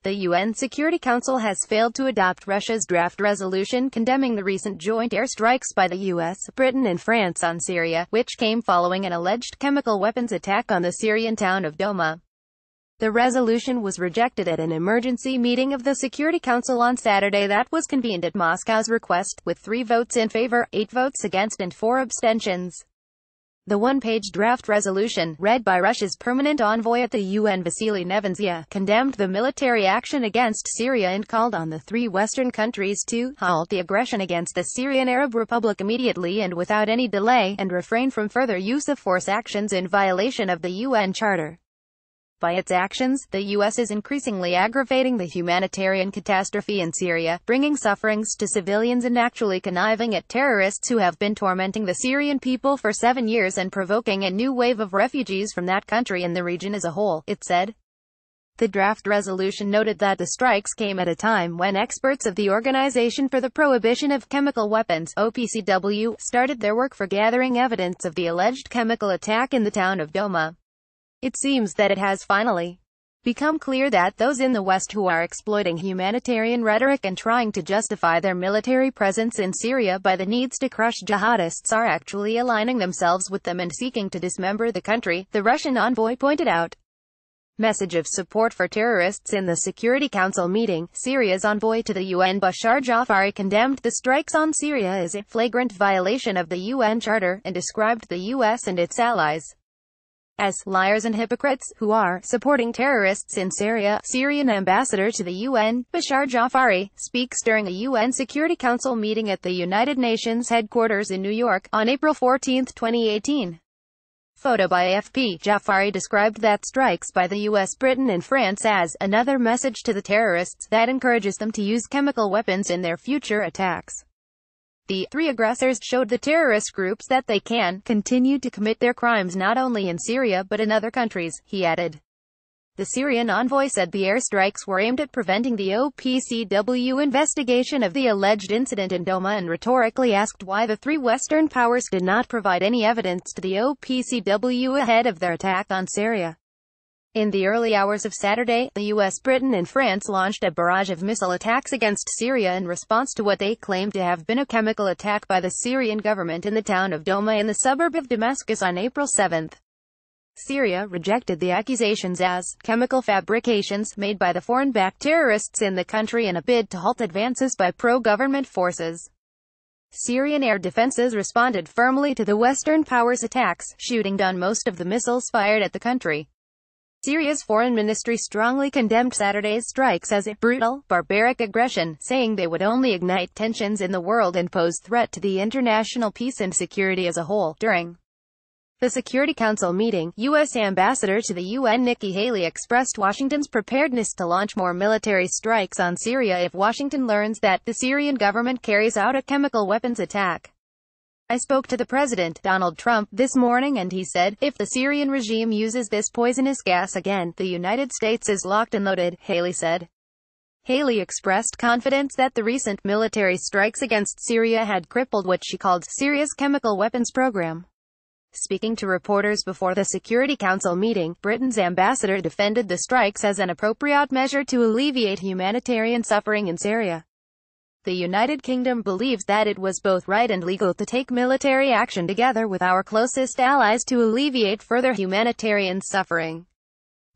The UN Security Council has failed to adopt Russia's draft resolution condemning the recent joint airstrikes by the US, Britain and France on Syria, which came following an alleged chemical weapons attack on the Syrian town of Douma. The resolution was rejected at an emergency meeting of the Security Council on Saturday that was convened at Moscow's request, with 3 votes in favor, 8 votes against and 4 abstentions. The one-page draft resolution, read by Russia's permanent envoy at the UN Vasily Nevenzya, condemned the military action against Syria and called on the 3 Western countries to halt the aggression against the Syrian Arab Republic immediately and without any delay, and refrain from further use of force actions in violation of the UN Charter. By its actions, the U.S. is increasingly aggravating the humanitarian catastrophe in Syria, bringing sufferings to civilians and actually conniving at terrorists who have been tormenting the Syrian people for 7 years and provoking a new wave of refugees from that country and the region as a whole, it said. The draft resolution noted that the strikes came at a time when experts of the Organization for the Prohibition of Chemical Weapons, OPCW, started their work for gathering evidence of the alleged chemical attack in the town of Douma. It seems that it has finally become clear that those in the West who are exploiting humanitarian rhetoric and trying to justify their military presence in Syria by the needs to crush jihadists are actually aligning themselves with them and seeking to dismember the country, the Russian envoy pointed out. Message of support for terrorists in the Security Council meeting. Syria's envoy to the UN Bashar Jafari condemned the strikes on Syria as a flagrant violation of the UN Charter, and described the US and its allies as liars and hypocrites, who are supporting terrorists in Syria. Syrian ambassador to the UN, Bashar Jafari, speaks during a UN Security Council meeting at the United Nations headquarters in New York, on April 14, 2018. Photo by AFP. Jafari described that strikes by the US, Britain and France as another message to the terrorists that encourages them to use chemical weapons in their future attacks. The 3 aggressors showed the terrorist groups that they can continue to commit their crimes not only in Syria but in other countries, he added. The Syrian envoy said the airstrikes were aimed at preventing the OPCW investigation of the alleged incident in Douma and rhetorically asked why the 3 Western powers did not provide any evidence to the OPCW ahead of their attack on Syria. In the early hours of Saturday, the US, Britain and France launched a barrage of missile attacks against Syria in response to what they claimed to have been a chemical attack by the Syrian government in the town of Douma in the suburb of Damascus on April 7. Syria rejected the accusations as chemical fabrications made by the foreign-backed terrorists in the country in a bid to halt advances by pro-government forces. Syrian air defenses responded firmly to the Western powers' attacks, shooting down most of the missiles fired at the country. Syria's foreign ministry strongly condemned Saturday's strikes as a brutal, barbaric aggression, saying they would only ignite tensions in the world and pose threat to the international peace and security as a whole. During the Security Council meeting, U.S. Ambassador to the UN Nikki Haley expressed Washington's preparedness to launch more military strikes on Syria if Washington learns that the Syrian government carries out a chemical weapons attack. I spoke to the President, Donald Trump, this morning and he said, if the Syrian regime uses this poisonous gas again, the United States is locked and loaded, Haley said. Haley expressed confidence that the recent military strikes against Syria had crippled what she called Syria's chemical weapons program. Speaking to reporters before the Security Council meeting, Britain's ambassador defended the strikes as an appropriate measure to alleviate humanitarian suffering in Syria. The United Kingdom believes that it was both right and legal to take military action together with our closest allies to alleviate further humanitarian suffering.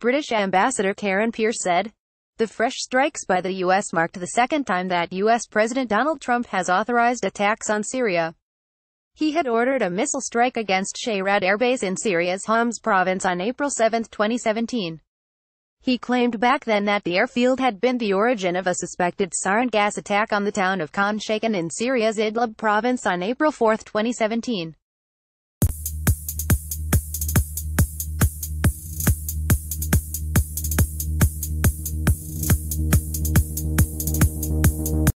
British Ambassador Karen Pierce said. The fresh strikes by the U.S. marked the second time that U.S. President Donald Trump has authorized attacks on Syria. He had ordered a missile strike against Shahrad Air Base in Syria's Homs province on April 7, 2017. He claimed back then that the airfield had been the origin of a suspected sarin gas attack on the town of Khan Sheikhan in Syria's Idlib province on April 4, 2017.